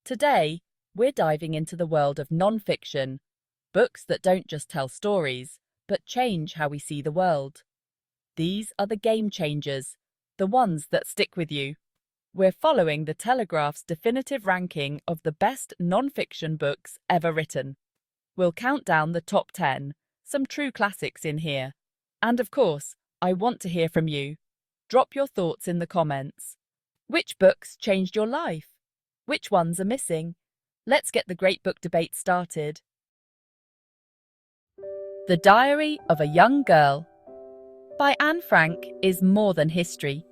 Today, we're diving into the world of non-fiction, books that don't just tell stories, but change how we see the world. These are the game changers, the ones that stick with you. We're following the Telegraph's definitive ranking of the best non-fiction books ever written. We'll count down the top 10, some true classics in here. And of course, I want to hear from you. Drop your thoughts in the comments. Which books changed your life? Which ones are missing? Let's get the great book debate started. The Diary of a Young Girl by Anne Frank is more than history.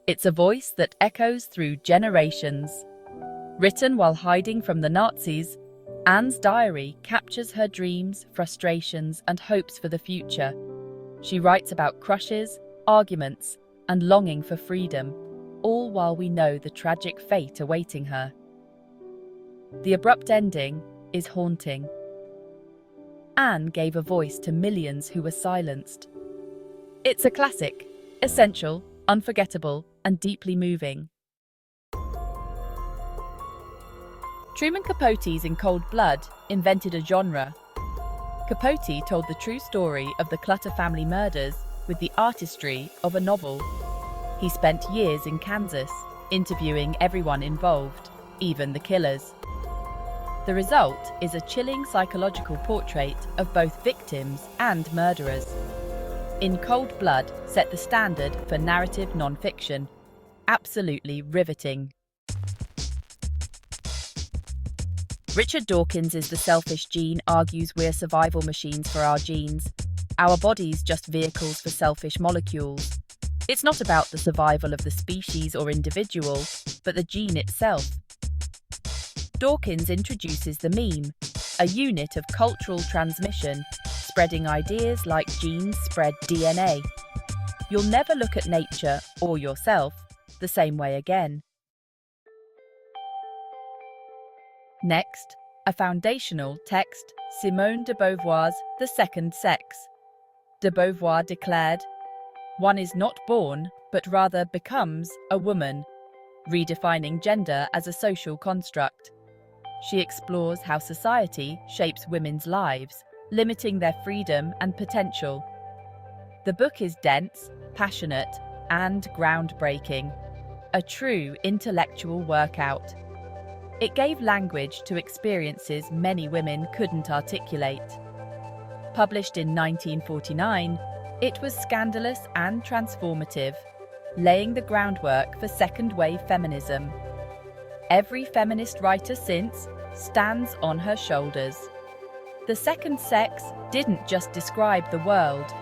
It's a voice that echoes through generations. Written while hiding from the Nazis, Anne's diary captures her dreams, frustrations, and hopes for the future. She writes about crushes, arguments, and longing for freedom, all while we know the tragic fate awaiting her. The abrupt ending is haunting. Anne gave a voice to millions who were silenced. It's a classic, essential, unforgettable, and deeply moving. Truman Capote's In Cold Blood invented a genre. Capote told the true story of the Clutter family murders with the artistry of a novel. He spent years in Kansas, interviewing everyone involved, even the killers. The result is a chilling psychological portrait of both victims and murderers. In Cold Blood set the standard for narrative non-fiction. Absolutely riveting. Richard Dawkins' The Selfish Gene argues we're survival machines for our genes, our bodies just vehicles for selfish molecules. It's not about the survival of the species or individual, but the gene itself. Dawkins introduces the meme, a unit of cultural transmission, spreading ideas like genes spread DNA. You'll never look at nature or yourself the same way again. Next, a foundational text, Simone de Beauvoir's The Second Sex. De Beauvoir declared, "One is not born, but rather becomes a woman," redefining gender as a social construct. She explores how society shapes women's lives, limiting their freedom and potential. The book is dense, passionate, and groundbreaking, a true intellectual workout. It gave language to experiences many women couldn't articulate. Published in 1949, it was scandalous and transformative, laying the groundwork for second-wave feminism. Every feminist writer since stands on her shoulders. The Second Sex didn't just describe the world,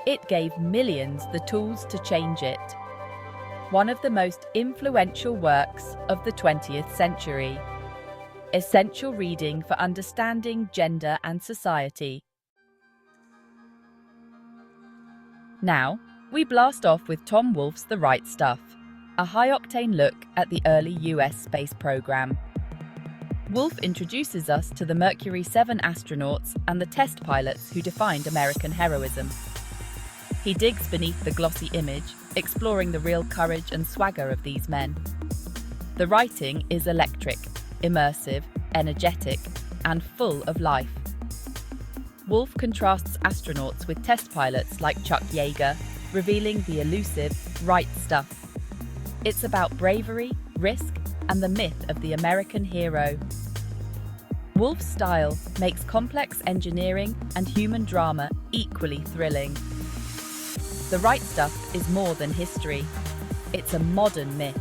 it gave millions the tools to change it. One of the most influential works of the 20th century. Essential reading for understanding gender and society. Now, we blast off with Tom Wolfe's The Right Stuff, a high-octane look at the early US space program. Wolfe introduces us to the Mercury 7 astronauts and the test pilots who defined American heroism. He digs beneath the glossy image, exploring the real courage and swagger of these men. The writing is electric, immersive, energetic, and full of life. Wolfe contrasts astronauts with test pilots like Chuck Yeager, revealing the elusive right stuff. It's about bravery, risk, and the myth of the American hero. Wolfe's style makes complex engineering and human drama equally thrilling. The Right Stuff is more than history. It's a modern myth.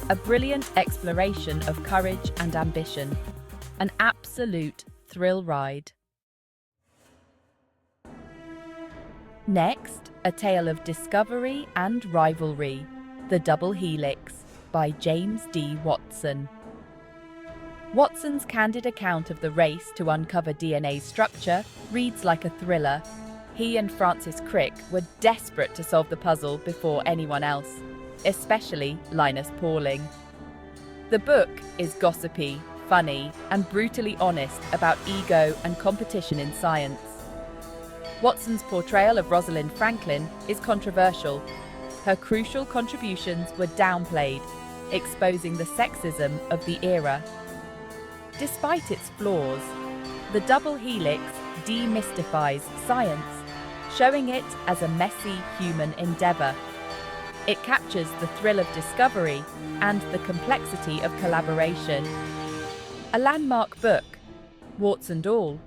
A brilliant exploration of courage and ambition. An absolute thrill ride. Next, a tale of discovery and rivalry. The Double Helix by James D. Watson. Watson's candid account of the race to uncover DNA's structure reads like a thriller. He and Francis Crick were desperate to solve the puzzle before anyone else, especially Linus Pauling. The book is gossipy, funny, and brutally honest about ego and competition in science. Watson's portrayal of Rosalind Franklin is controversial. Her crucial contributions were downplayed, exposing the sexism of the era. Despite its flaws, the Double Helix demystifies science, showing it as a messy human endeavor. It captures the thrill of discovery and the complexity of collaboration. A landmark book, warts and all,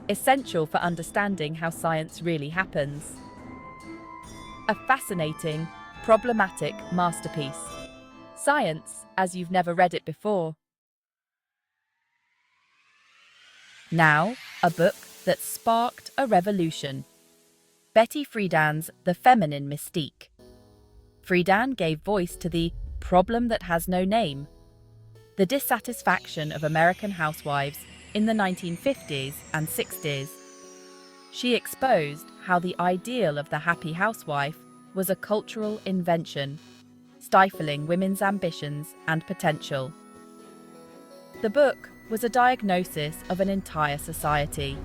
essential for understanding how science really happens. A fascinating, problematic masterpiece. Science as you've never read it before. Now, a book that sparked a revolution. Betty Friedan's The Feminine Mystique. Friedan gave voice to the problem that has no name, the dissatisfaction of American housewives in the 1950s and 60s. She exposed how the ideal of the happy housewife was a cultural invention, stifling women's ambitions and potential. The book was a diagnosis of an entire society,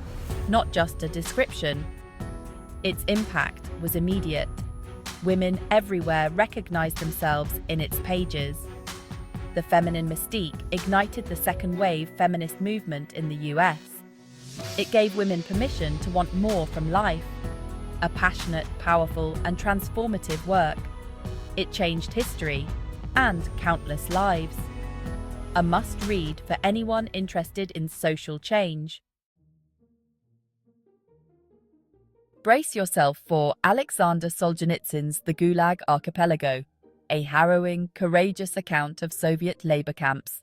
not just a description. Its impact was immediate. Women everywhere recognized themselves in its pages. The Feminine Mystique ignited the second wave feminist movement in the US. It gave women permission to want more from life. A passionate, powerful, and transformative work. It changed history and countless lives. A must-read for anyone interested in social change. Brace yourself for Alexander Solzhenitsyn's The Gulag Archipelago, a harrowing, courageous account of Soviet labor camps.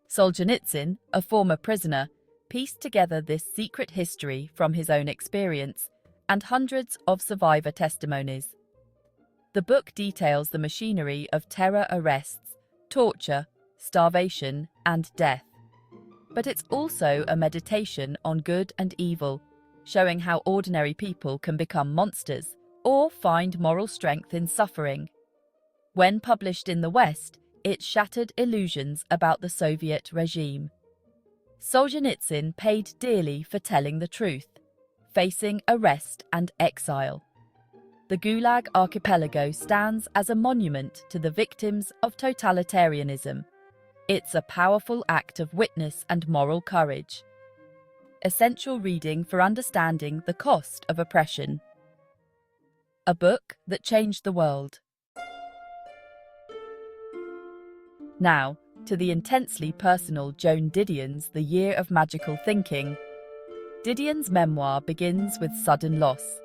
Solzhenitsyn, a former prisoner, pieced together this secret history from his own experience and hundreds of survivor testimonies. The book details the machinery of terror arrests, torture, starvation, and death. But it's also a meditation on good and evil, showing how ordinary people can become monsters or find moral strength in suffering. When published in the West, it shattered illusions about the Soviet regime. Solzhenitsyn paid dearly for telling the truth, facing arrest and exile. The Gulag Archipelago stands as a monument to the victims of totalitarianism. It's a powerful act of witness and moral courage. Essential reading for understanding the cost of oppression. A book that changed the world. Now, to the intensely personal Joan Didion's The Year of Magical Thinking. Didion's memoir begins with sudden loss,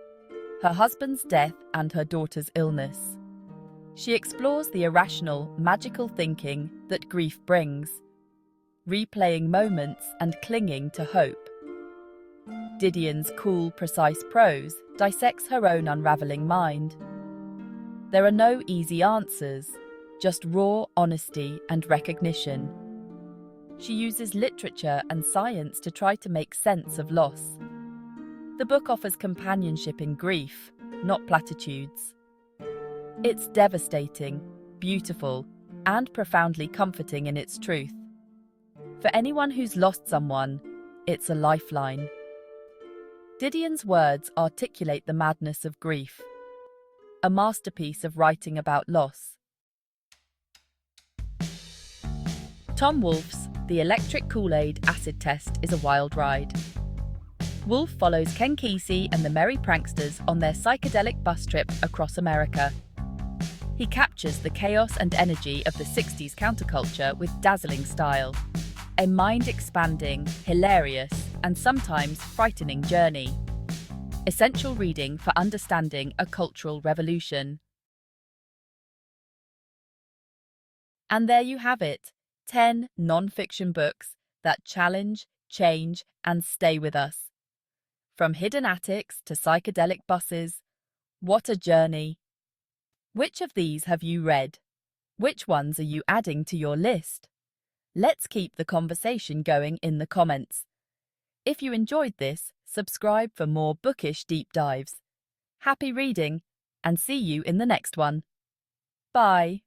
her husband's death and her daughter's illness. She explores the irrational, magical thinking that grief brings, replaying moments and clinging to hope. Didion's cool, precise prose dissects her own unraveling mind. There are no easy answers, just raw honesty and recognition. She uses literature and science to try to make sense of loss. The book offers companionship in grief, not platitudes. It's devastating, beautiful, and profoundly comforting in its truth. For anyone who's lost someone, it's a lifeline. Didion's words articulate the madness of grief, a masterpiece of writing about loss. Tom Wolfe's The Electric Kool-Aid Acid Test is a wild ride. Wolfe follows Ken Kesey and the Merry Pranksters on their psychedelic bus trip across America. He captures the chaos and energy of the 60s counterculture with dazzling style. A mind-expanding, hilarious, and sometimes frightening journey. Essential reading for understanding a cultural revolution. And there you have it, 10 non-fiction books that challenge, change, and stay with us. From hidden attics to psychedelic buses, what a journey! Which of these have you read? Which ones are you adding to your list? Let's keep the conversation going in the comments. If you enjoyed this, subscribe for more bookish deep dives. Happy reading, and see you in the next one. Bye.